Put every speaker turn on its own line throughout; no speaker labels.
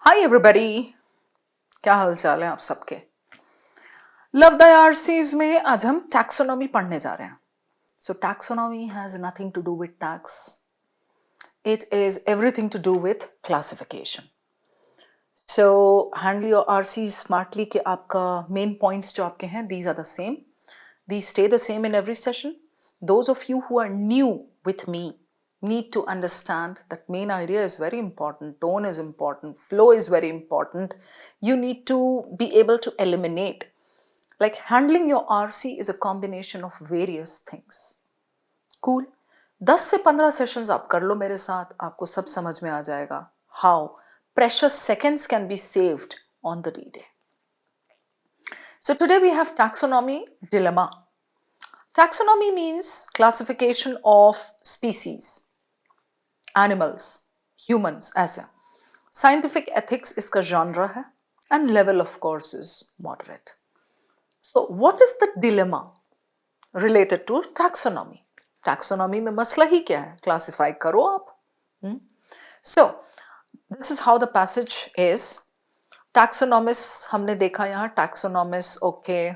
Hi everybody, क्या हाल चाल है आप सबके। लव द आरसीज में आज हम टैक्सोनॉमी पढ़ने जा रहे हैं। So taxonomy has nothing to do with tax, it is everything to do with classification. So handle your RC smartly कि आपका मेन पॉइंट्स जो आपके हैं these are the same, these stay the same in every session. Those of you who are new with me need to understand that main idea is very important, tone is important, flow is very important. You need to be able to eliminate. Like handling your RC is a combination of various things. Cool. 10 से 15 sessions आप कर लो मेरे साथ, आपको सब समझ में आ जाएगा how precious seconds can be saved on the D-Day. So today we have taxonomy dilemma. Taxonomy means classification of species, animals, humans ऐसे. Scientific ethics इसका genre है and level of course is moderate. So what is the dilemma related to taxonomy? Taxonomy में मसला ही क्या है? Classify करो आप. So this is how the passage is. Taxonomists हमने देखा यहाँ taxonomists, okay.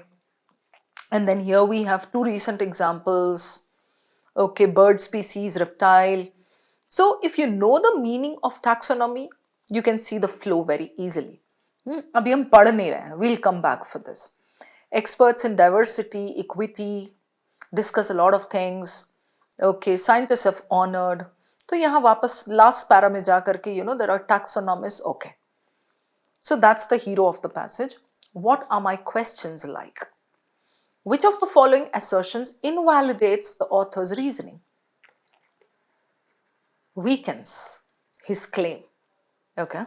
And then here we have two recent examples. Okay, bird species, reptile. So if you know the meaning of taxonomy, you can see the flow very easily. अभी हम पढ़ नहीं रहे हैं. We'll come back for this. Experts in diversity, equity, discuss a lot of things. Okay, scientists have honored. तो यहाँ वापस last para में जा करके there are taxonomists. Okay. So that's the hero of the passage. What are my questions like? Which of the following assertions invalidates the author's reasoning? Weakens his claim. Okay.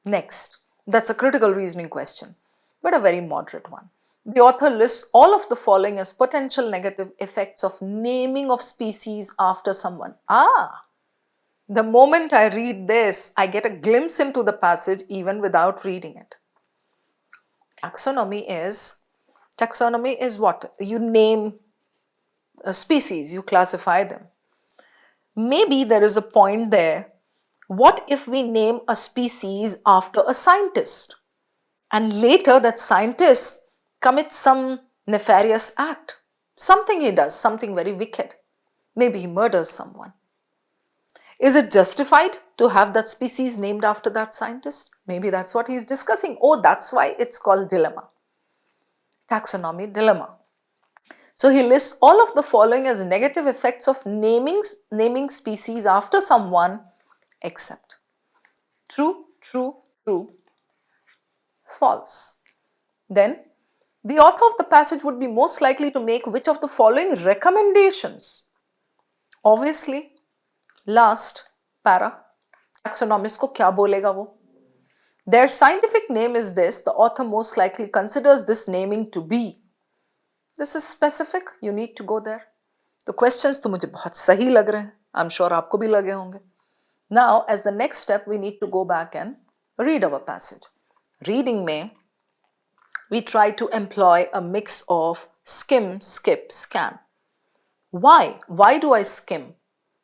Next, that's a critical reasoning question, but a very moderate one. The author lists all of the following as potential negative effects of naming of species after someone. The moment I read this, I get a glimpse into the passage even without reading it. Taxonomy is what? You name a species, you classify them. Maybe there is a point there. What if we name a species after a scientist and later that scientist commits some nefarious act? Something he does, something very wicked. Maybe he murders someone. Is it justified to have that species named after that scientist? Maybe that's what he's discussing. Oh, that's why it's called dilemma. Taxonomy dilemma. So he lists all of the following as negative effects of naming species after someone except true, true, true, false. Then the author of the passage would be most likely to make which of the following recommendations? Obviously, last para, taxonomist को क्या बोलेगा वो? Their scientific name is this. The author most likely considers this naming to be. This is specific. You need to go there. The questions तो मुझे बहुत सही लग रहे हैं. I'm sure आपको भी लगे होंगे. Now, as the next step, we need to go back and read our passage. Reading में, we try to employ a mix of skim, skip, scan. Why? Why do I skim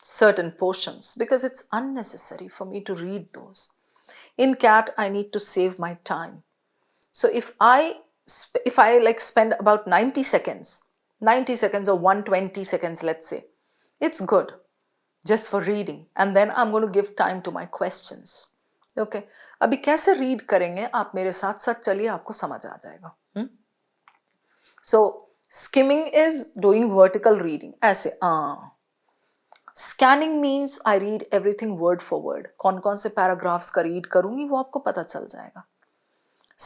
certain portions? Because it's unnecessary for me to read those. In CAT, I need to save my time. So if I like spend about 90 seconds or 120 seconds, let's say, it's good just for reading, and then I'm going to give time to my questions. Okay, अभी कैसे read करेंगे आप मेरे साथ साथ चलिए, आपको समझ आ जाएगा. So skimming is doing vertical reading ऐसे. Scanning means I read everything word for word. कौन कौन से paragraphs का read करूंगी वो आपको पता चल जाएगा.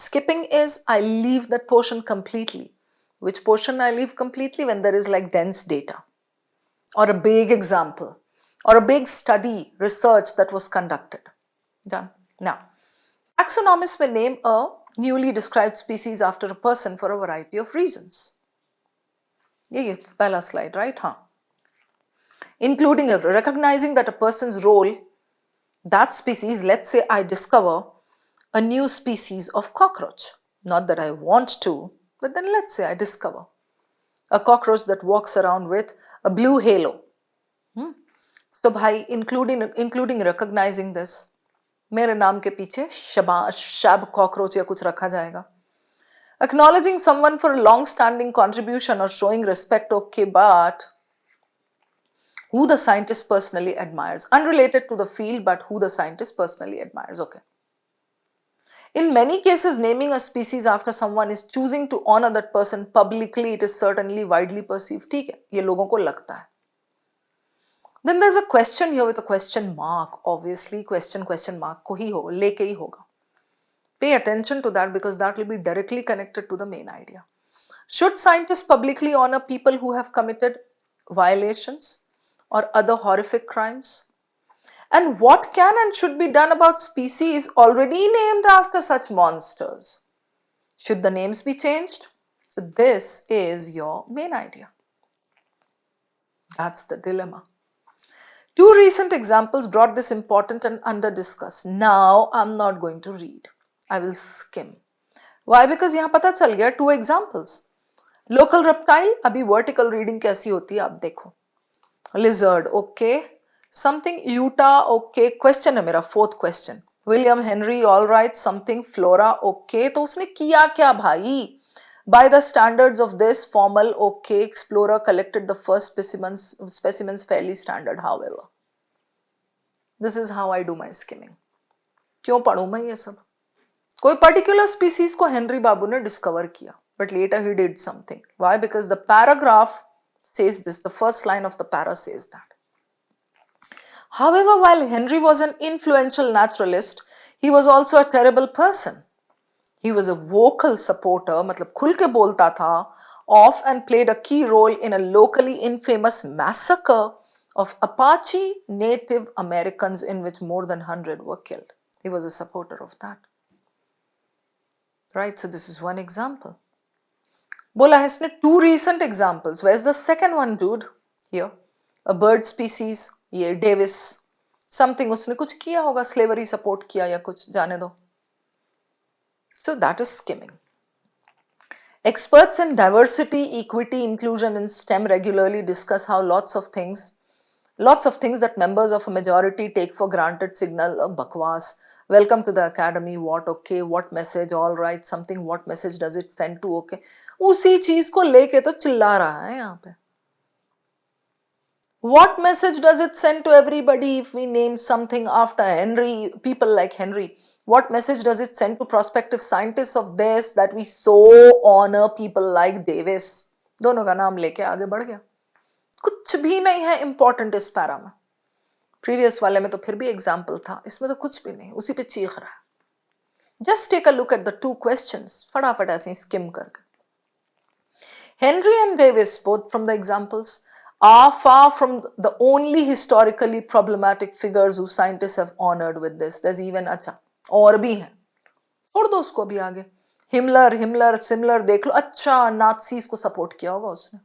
Skipping is I leave that portion completely. Which portion I leave completely? When there is like dense data or a big example or a big study, research that was conducted. Done. Now, taxonomists may name a newly described species after a person for a variety of reasons. ये पहला slide, right? Including recognizing that a person's role, that species, let's say I discover a new species of cockroach. Not that I want to, but then let's say I discover a cockroach that walks around with a blue halo. So by including recognizing this, मेरे नाम के पीछे शैब cockroach या कुछ रखा जाएगा. Acknowledging someone for a long standing contribution or showing respect, okay, but who the scientist personally admires, unrelated to the field, but who the scientist personally admires, okay. In many cases, naming a species after someone is choosing to honor that person publicly. It is certainly widely perceived. ठीक है, ये लोगों को लगता है. Then there's a question here with a question mark. Obviously, question mark को ही हो, लेके ही होगा. Pay attention to that because that will be directly connected to the main idea. Should scientists publicly honor people who have committed violations or other horrific crimes? And what can and should be done about species already named after such monsters? Should the names be changed? So this is your main idea. That's the dilemma. Two recent examples brought this important and under discussed. Now I'm not going to read. I will skim. Why? Because यहाँ पता चल गया two examples. Local reptile, अभी vertical reading कैसी होती है आप देखो. Lizard, okay. Something Utah, okay. Question है मेरा fourth question. William Henry, all right. Something flora, okay. तो उसने किया क्या भाई? By the standards of this formal, okay, explorer collected the first specimens fairly standard, however. This is how I do my skimming. क्यों पढ़ूं मैं ये सब? कोई particular species को हेनरी बाबू ने discover किया, but later he did something. Why? Because the paragraph says this, the first line of the para says that. However, while Henry was an influential naturalist, he was also a terrible person. He was a vocal supporter, मतलब खुल के बोलता था, of and played a key role in a locally infamous massacre of Apache Native Americans in which more than 100 were killed. He was a supporter of that. Right, so this is one example. बोला है इसने two recent examples. Where's the second one, dude? Here. A bird species, ये Davis. Something उसने कुछ किया होगा, slavery support किया या कुछ, जाने दो. So that is skimming. Experts in diversity, equity, inclusion in STEM regularly discuss how lots of things that members of a majority take for granted signal a bakwas. Welcome to the academy. What? Okay. What message? All right. Something. What message does it send to? Okay. उसी चीज को लेके तो चिल्ला रहा है यहाँ पे. What message does it send to everybody if we name something after Henry, people like Henry? What message does it send to prospective scientists of this that we so honor people like Davis? दोनों का नाम लेके आगे बढ़ गया. कुछ भी नहीं है important इस पैरा में. Previous वाले में तो फिर भी example था, इसमें तो कुछ भी नहीं, उसी पे चीख रहा है. Just take a look at the two questions. फटाफट ऐसे skim करके. Henry and Davis, both from the examples, are far from the only historically problematic figures who scientists have honored with this. There's even अच्छा और भी हैं. छोड़ दो उसको भी आगे. हिमलर सिमिलर देख लो. अच्छा नाज़ीज़ को सपोर्ट किया होगा उसने.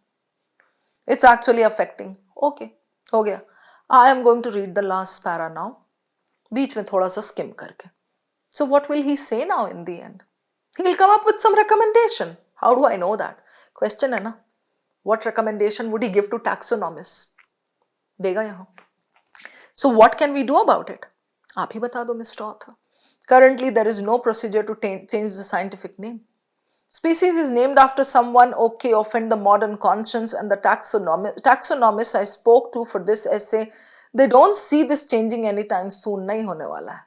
It's actually affecting. Okay, हो गया. I am going to read the last para now. बीच में थोड़ा सा skim करके. So what will he say now in the end? He'll come up with some recommendation. How do I know that? Question है ना. What recommendation would he give to taxonomists? देगा यहाँ. So what can we do about it? आप ही बता दो, Mr. Author. Currently, there is no procedure to change the scientific name. Species is named after someone, okay, offend the modern conscience, and the taxonomists I spoke to for this essay, they don't see this changing anytime soon. नहीं होने वाला है.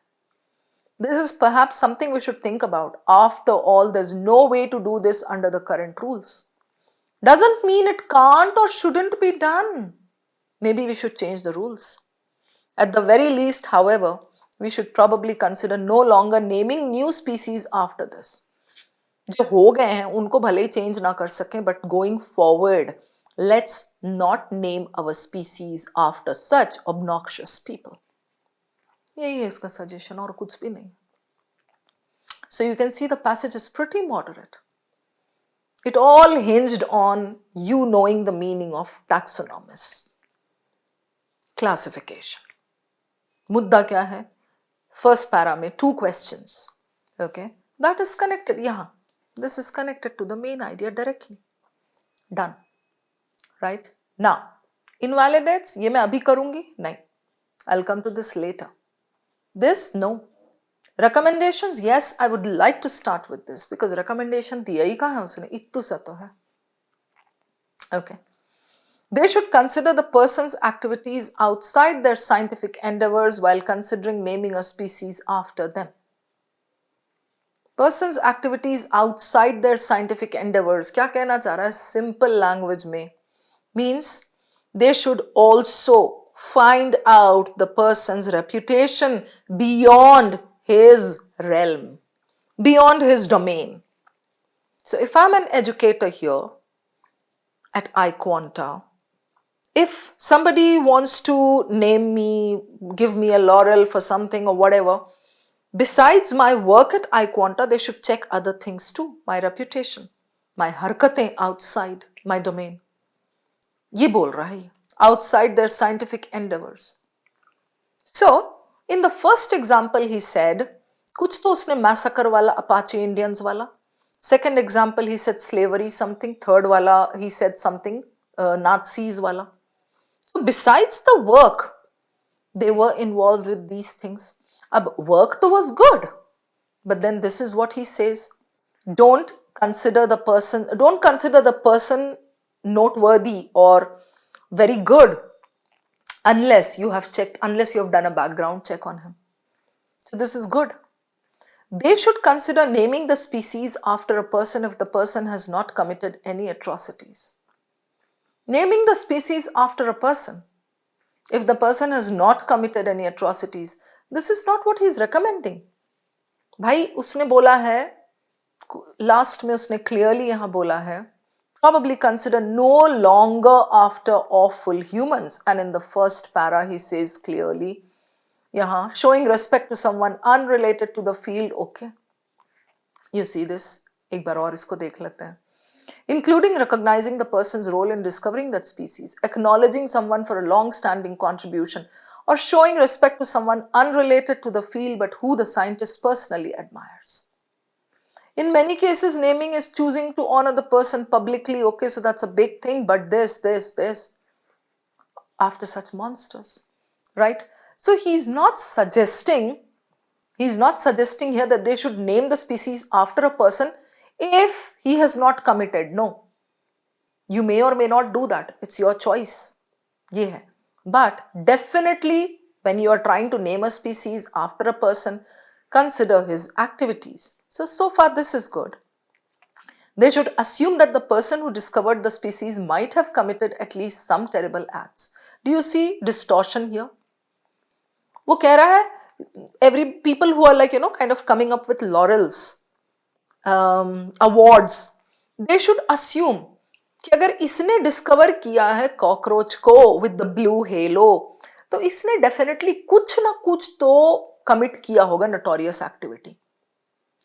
This is perhaps something we should think about. After all, there's no way to do this under the current rules. Doesn't mean it can't or shouldn't be done. Maybe we should change the rules. At the very least, however, we should probably consider no longer naming new species after this. जो हो गए हैं उनको भले ही change ना कर सकें, but going forward, let's not name our species after such obnoxious people. यही है इसका सजेशन और कुछ भी नहीं. So you can see the passage is pretty moderate. It all hinged on you knowing the meaning of taxonomists. Classification. मुद्दा क्या है? First para में two questions. Okay, that is connected. यहाँ this is connected to the main idea directly. Done. Right? Now, invalidates ये मैं अभी करूँगी? नहीं. I'll come to this later. This, no. Recommendations, yes, I would like to start with this because recommendation दिया ही कहाँ है उसने, इत्तू सा तो है. Okay. They should consider the person's activities outside their scientific endeavors while considering naming a species after them. Person's activities outside their scientific endeavors, क्या कहना चाह रहा है simple language में, means they should also find out the person's reputation beyond his realm, beyond his domain. So if I'm an educator here at iQuanta, if somebody wants to name me, give me a laurel for something or whatever, besides my work at iQuanta, they should check other things too. My reputation, my harkatein outside my domain. ये बोल रहा है, outside their scientific endeavors. So, in the first example he said, कुछ तो उसने massacre वाला, Apache Indians वाला. Second example he said slavery something. Third वाला he said something Nazis वाला. So besides the work, they were involved with these things. Ab work to was good, but then this is what he says: don't consider the person noteworthy or very good unless you have done a background check on him. So this is good. They should consider naming the species after a person if the person has not committed any atrocities. Naming the species after a person if the person has not committed any atrocities, this is not what he is recommending. भाई उसने बोला है, last में उसने clearly यहां बोला है, probably consider no longer after awful humans, and in the first para he says clearly yahan showing respect to someone unrelated to the field. Okay, you see this, एक बार और इसको देख लेते हैं. Including recognizing the person's role in discovering that species, acknowledging someone for a long-standing contribution, or showing respect to someone unrelated to the field but who the scientist personally admires. In many cases, naming is choosing to honor the person publicly. Okay, so that's a big thing, but this, after such monsters, right? So he's not suggesting here that they should name the species after a person if he has not committed. No, you may or may not do that, it's your choice. Ye hai. But definitely when you are trying to name a species after a person, consider his activities. So far this is good. They should assume that the person who discovered the species might have committed at least some terrible acts. Do you see distortion here? वो कह रहा है every people who are like kind of coming up with laurels, awards, they should assume कि अगर इसने discover किया है cockroach को विद द ब्लू हेलो, तो इसने डेफिनेटली कुछ ना कुछ तो कमिट किया होगा नोटोरियस एक्टिविटी.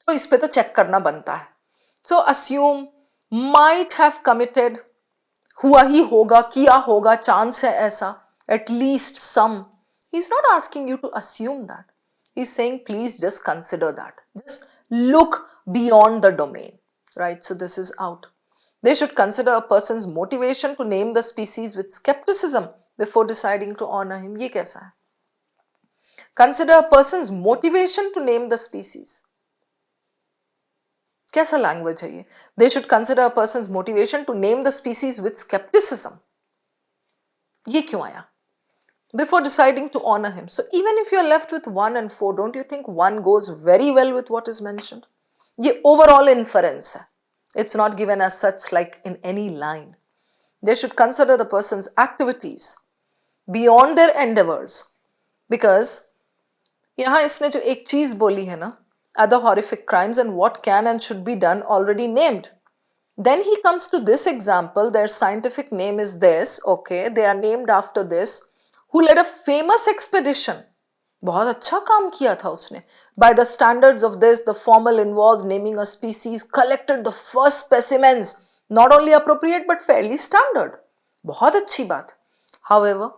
तो इस पे तो चेक करना बनता है. So assume, might have committed, हुआ ही होगा, किया होगा, चांस है ऐसा, at least some. He is not asking you to assume that. He is saying please just consider that, just look beyond the domain, right? So this is out. They should consider a person's motivation to name the species with skepticism before deciding to honor him. ये कैसा है? Consider a person's motivation to name the species. कैसा language है ये? They should consider a person's motivation to name the species with skepticism. ये क्यों आया? Before deciding to honor him. So even if you're left with 1 and 4, don't you think 1 goes very well with what is mentioned? ये overall inference है. It's not given as such like in any line. They should consider the person's activities beyond their endeavors, because यहाँ इसने जो एक चीज बोली है ना, other horrific crimes and what can and should be done already named. Then he comes to this example, their scientific name is this, okay, they are named after this, who led a famous expedition. बहुत अच्छा काम किया था उसने. By the standards of this, the formal involved naming a species, collected the first specimens, not only appropriate but fairly standard. बहुत अच्छी बात. However,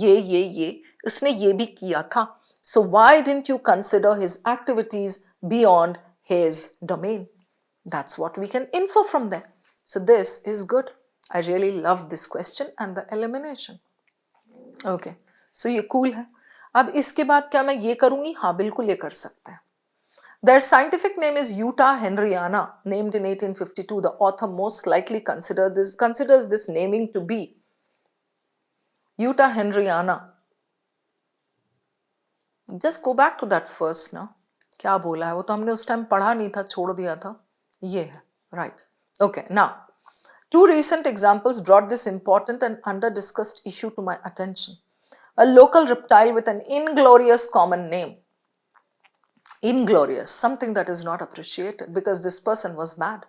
ये उसने ये भी किया था. So why didn't you consider his activities beyond his domain? That's what we can infer from there. So this is good. I really love this question and the elimination. Okay, so ये cool है. अब इसके बाद क्या मैं ये करूंगी? हाँ बिल्कुल ये कर सकते हैं. Their scientific name is Utah Henryana, named in 1852. The author most likely considers this naming to be Utah Henryana. Just go back to that first now. क्या बोला है वो तो हमने उस टाइम पढ़ा नहीं था, छोड़ दिया था. ये है, right. Okay, now two recent examples brought this important and under-discussed issue to my attention. A local reptile with an inglorious common name. Inglorious, something that is not appreciated because this person was bad.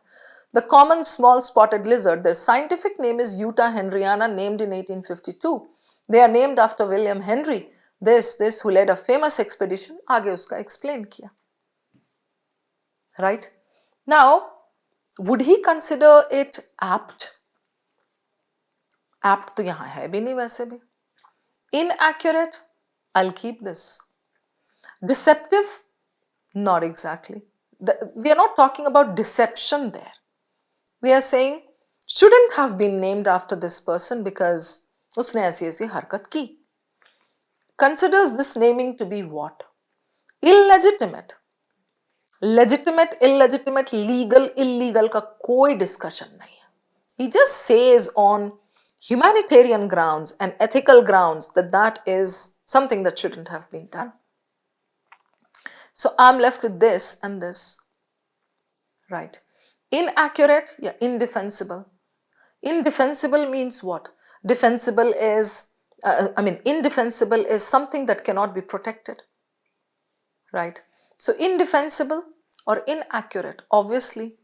The common small spotted lizard, their scientific name is Utah Henryana, named in 1852. They are named after William Henry, this who led a famous expedition. आगे उसका explain किया. Right? Now, would he consider it apt? Apt तो यहाँ है भी नहीं वैसे भी. Inaccurate? I'll keep this. Deceptive? Not exactly. We are not talking about deception there. We are saying shouldn't have been named after this person because उसने ऐसी हरकत की. Considers this naming to be what? Illegitimate. Legitimate, illegitimate, legal, illegal का कोई discussion नहीं है. He just says on humanitarian grounds and ethical grounds that is something that shouldn't have been done. So I'm left with this and this. Right. Inaccurate, yeah, indefensible. Indefensible means what? Defensible is, indefensible is something that cannot be protected. Right. So indefensible or inaccurate, obviously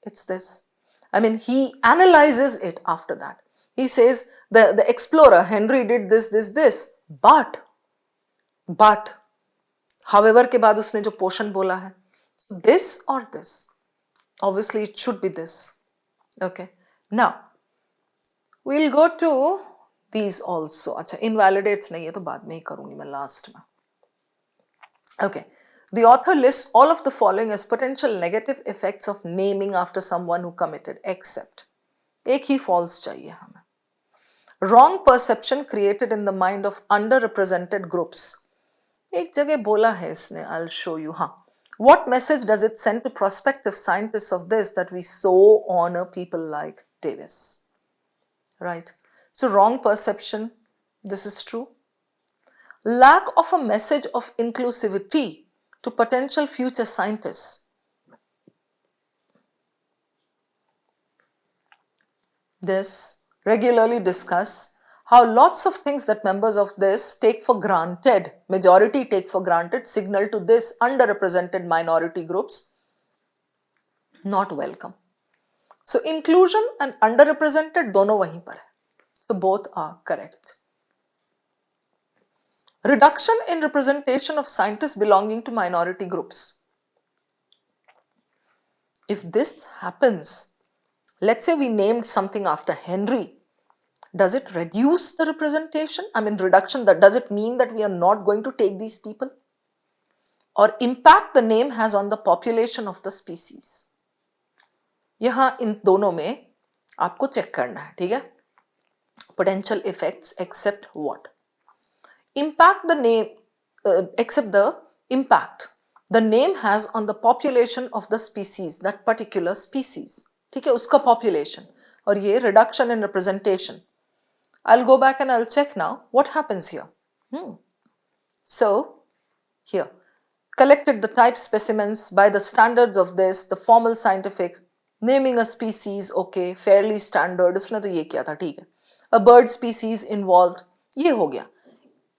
it's this. He analyzes it after that. He says the explorer Henry did this, but however के बाद उसने जो portion बोला है, so this or this, obviously it should be this. Okay, now we'll go to these also. अच्छा, invalidates नहीं है तो बाद में ही करूंगी मैं last में. Okay, the author lists all of the following as potential negative effects of naming after someone who committed, except एक ही false चाहिए हमें. Wrong perception created in the mind of underrepresented groups. एक जगह बोला है इसने, I'll show you. हाँ, what message does it send to prospective scientists of this that we so honor people like Davis? Right. So wrong perception, this is true. Lack of a message of inclusivity to potential future scientists. This regularly discuss how lots of things that members of this take for granted, majority take for granted, signal to this underrepresented minority groups, not welcome. So inclusion and underrepresented दोनों वहीं पर है. So both are correct. Reduction in representation of scientists belonging to minority groups. If this happens, let's say we named something after Henry, does it reduce the representation? Reduction, does it mean that we are not going to take these people? Or impact the name has on the population of the species? यहाँ इन दोनों में आपको check करना है, ठीक है? Potential effects except what? Impact the name, except the impact the name has on the population of the species, that particular species, ठीक है? उसका population. और ये reduction in representation. I'll go back and I'll check now what happens here. So here, collected the type specimens by the standards of this, the formal scientific, naming a species, okay, fairly standard, उसने तो ये किया था, ठीक है. A bird species involved, ये हो गया.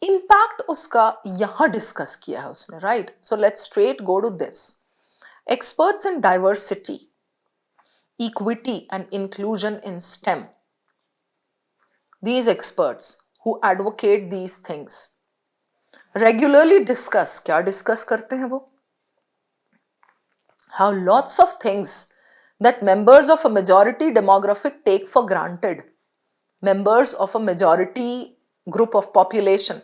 Impact उसका यहाँ discuss किया है उसने, right? So let's straight go to this. Experts in diversity, equity and inclusion in STEM. These experts who advocate these things regularly discuss, क्या discuss करते हैं वो? How lots of things that members of a majority demographic take for granted, members of a majority group of population,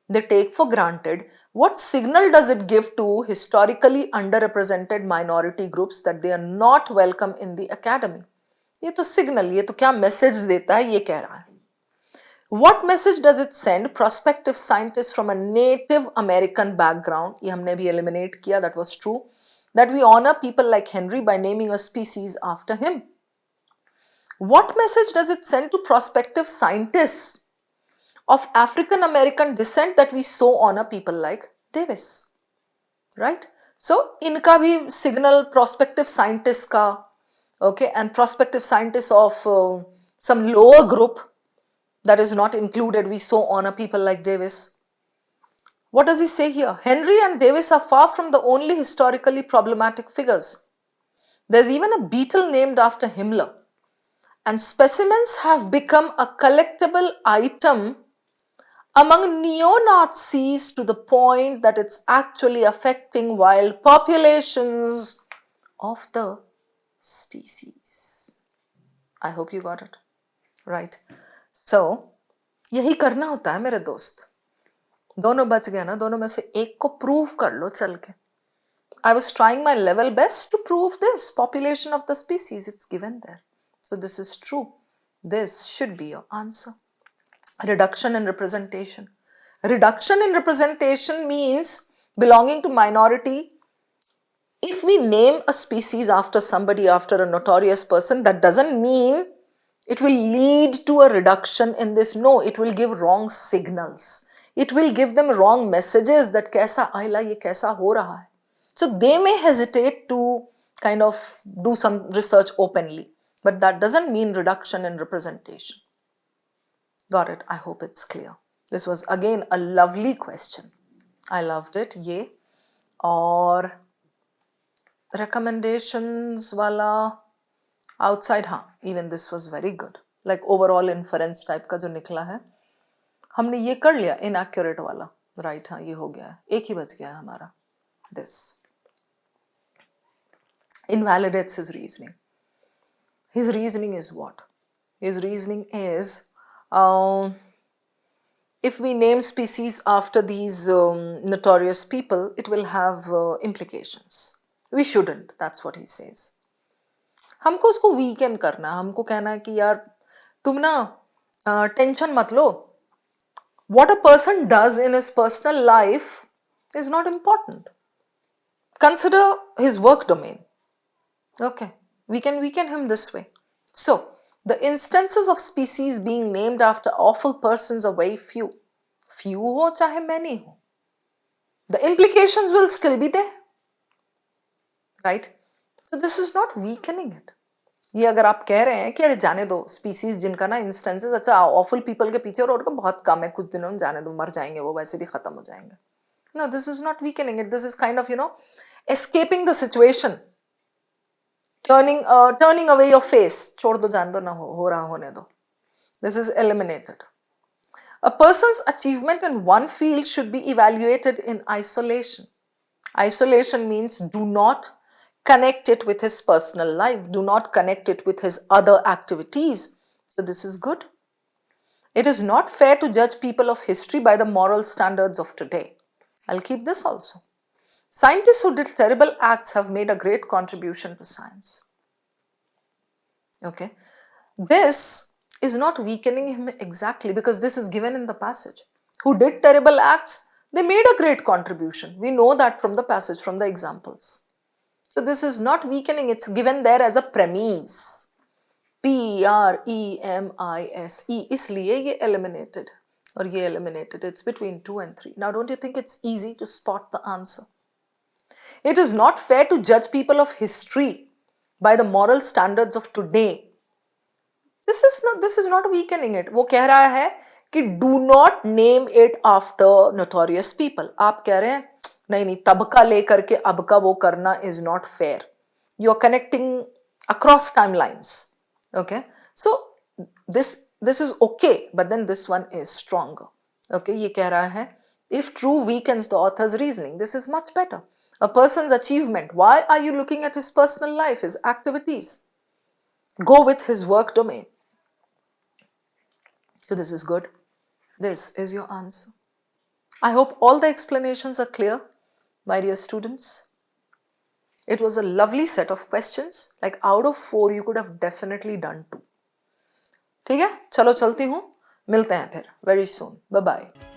they take for granted. What signal does it give to historically underrepresented minority groups that they are not welcome in the academy? ये तो signal, ये तो क्या message देता है, ये कह रहा है. What message does it send prospective scientists from a Native American background? ये हमने भी eliminate किया, that was true. That we honor people like Henry by naming a species after him. What message does it send to prospective scientists of African American descent that we so honor people like Davis? Right? So इनका भी signal prospective scientists का, okay, and prospective scientists of some lower group that is not included, we so honor people like Davis. What does he say here? Henry and Davis are far from the only historically problematic figures. There's even a beetle named after Himmler. And specimens have become a collectible item among neo-Nazis to the point that it's actually affecting wild populations of the species. I hope you got it. Right. So, यही करना होता है मेरे दोस्त. दोनों बच गए ना, दोनों में से एक को प्रूव कर लो चल के. I was trying my level best to prove this. Population of the species, it's given there. So this is true. This should be your answer. Reduction in representation. Reduction in representation means belonging to minority. If we name a species after somebody, after a notorious person, that doesn't mean it will lead to a reduction in this. No, it will give wrong signals. It will give them wrong messages that kaisa aila, ye kaisa ho raha hai. So they may hesitate to kind of do some research openly, but that doesn't mean reduction in representation. Got it? I hope it's clear. This was again a lovely question. I loved it. Ye. Or recommendations wala outside, हाँ, even this was very good. Like overall inference type का जो निकला है, हमने ये कर लिया inaccurate वाला, right? हाँ, ये हो गया है, एक ही बच गया है हमारा. This invalidates his reasoning. His reasoning is what? His reasoning is if we name species after these notorious people, it will have implications. We shouldn't. That's what he says. हमको उसको वीकेंड करना, हमको कहना है कि यार तुम ना टेंशन मत लो. What a person does in his personal life is not important. Consider his work domain. Okay, we can weaken him this way. So, the instances of species being named after awful persons are very few. Few ho chahe many ho. The implications will still be there. Right? So, this is not weakening it. ये अगर आप कह रहे हैं कि अरे जाने दो स्पीसीज जिनका ना इंस्टेंसेस अच्छा ऑफुल पीपल के पीछे और बहुत कम है, कुछ दिनों में जाने दो, मर जाएंगे वो, वैसे भी खत्म हो जाएंगे. No, this is not weakening it. This is kind of, escaping the situation. Turning away your face. छोड़ दो, जान दो, ना हो रहा होने दो. This is eliminated. A person's achievement in one field should be evaluated in isolation. Isolation means do not connect it with his personal life. Do not connect it with his other activities. So this is good. It is not fair to judge people of history by the moral standards of today. I'll keep this also. Scientists who did terrible acts have made a great contribution to science. Okay. This is not weakening him exactly because this is given in the passage. Who did terrible acts? They made a great contribution. We know that from the passage, from the examples. So this is not weakening, it's given there as a premise. P-R-E-M-I-S-E. इसलिए ये eliminated और ये eliminated. It's between 2 and 3. Now don't you think it's easy to spot the answer? It is not fair to judge people of history by the moral standards of today. This is not weakening it. वो कह रहा है कि do not name it after notorious people. आप कह रहे हैं नहीं तब का लेकर के अब का वो करना is not fair. You are connecting across timelines. Okay, so this is okay, but then this one is stronger. Okay, ये कह रहा है if true weakens the author's reasoning, this is much better. A person's achievement. Why are you looking at his personal life, his activities? Go with his work domain. So this is good. This is your answer. I hope all the explanations are clear, my dear students. It was a lovely set of questions. Like out of 4, you could have definitely done 2. ठीक है, चलो चलती हूँ. मिलते हैं फिर very soon, bye bye.